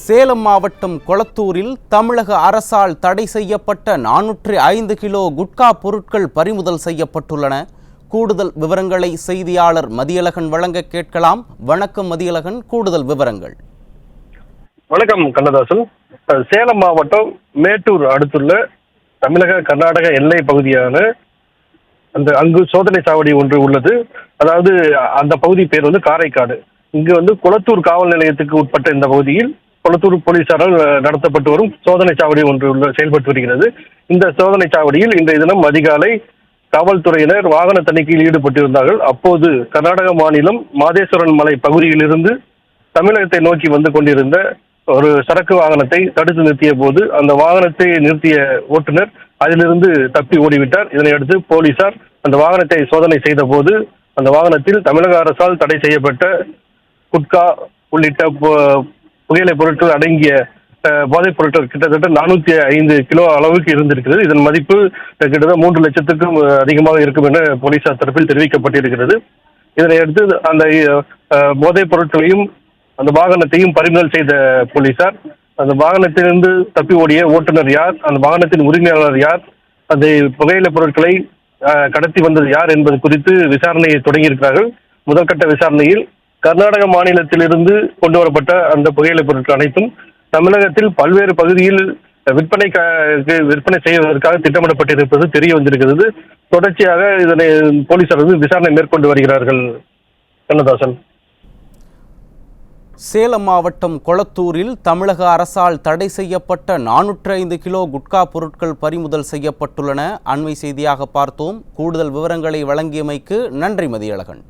சேலம் மாவட்டம் கொளத்தூரில் தமிழக அரசால் தடை செய்யப்பட்ட 405 கிலோ குட்கா பொருட்கள் பறிமுதல் செய்யப்பட்டுள்ளன. கூடுதல் விவரங்களை செய்தியாளர் மதியழகன் வழங்க கேட்கலாம். வணக்கம் மதியழகன், கூடுதல் விவரங்கள். வணக்கம் கண்ணதாசன். சேலம் மாவட்டம் மேட்டூர் அடுத்துள்ள தமிழக கர்நாடக எல்லை பகுதியான அங்கு சோதனை சாவடி ஒன்று உள்ளது. அதாவது அந்த பகுதி பேர் காரைக்காடு. இங்கு கொளத்தூர் காவல் நிலையத்துக்கு உட்பட்ட இந்த பகுதியில் கொளத்தூர் போலீசாரால் நடத்தப்பட்டு வரும் சோதனை சாவடி ஒன்று செயல்பட்டு வருகிறது. இந்த சோதனை சாவடியில் இன்றைய தினம் அதிகாலை காவல்துறையினர் வாகன தணிக்கையில் ஈடுபட்டிருந்தார்கள். அப்போது கர்நாடக மாநிலம் மாதேஸ்வரன் மலை பகுதியிலிருந்து தமிழகத்தை நோக்கி வந்து கொண்டிருந்த ஒரு சரக்கு வாகனத்தை தடுத்து நிறுத்திய போது அந்த வாகனத்தை நிறுத்திய ஓட்டுநர் அதிலிருந்து தப்பி ஓடிவிட்டார். இதனையடுத்து போலீசார் அந்த வாகனத்தை சோதனை செய்த போது அந்த வாகனத்தில் தமிழக அரசால் தடை செய்யப்பட்ட குட்கா உள்ளிட்ட புகையிலை பொருட்கள் அடங்கிய போதைப் பொருட்கள் கிட்டத்தட்ட 405 கிலோ அளவுக்கு இருந்திருக்கிறது. இதன் மதிப்பு கிட்டத்தட்ட 3 லட்சத்துக்கும் அதிகமாக இருக்கும் என போலீசார் தரப்பில் தெரிவிக்கப்பட்டிருக்கிறது. இதனையடுத்து அந்த போதைப் பொருட்களையும் அந்த வாகனத்தையும் பறிமுதல் செய்த போலீசார் அந்த வாகனத்திலிருந்து தப்பி ஓடிய ஓட்டுநர் யார், அந்த வாகனத்தின் உரிமையாளர் யார், அந்த புகையிலை பொருட்களை கடத்தி வந்தது யார் என்பது குறித்து விசாரணையை தொடங்கியிருக்கிறார்கள். முதற்கட்ட விசாரணையில் கர்நாடக மாநிலத்திலிருந்து கொண்டு வரப்பட்ட அந்த புகையிலை பொருட்கள் அனைத்தும் தமிழகத்தில் பல்வேறு பகுதியில் விற்பனை செய்வதற்காக திட்டமிடப்பட்டிருப்பது தெரிய வந்திருக்கிறது. தொடர்ச்சியாக இதனை போலீசார் விசாரணை மேற்கொண்டு வருகிறார்கள். கண்ணதாசன். சேலம் மாவட்டம் கொளத்தூரில் தமிழக அரசால் தடை செய்யப்பட்ட 405 கிலோ குட்கா பொருட்கள் பறிமுதல் செய்யப்பட்டுள்ளன. அண்மை செய்தியாக பார்த்தோம். கூடுதல் விவரங்களை வழங்கியமைக்கு நன்றி மதியழகன்.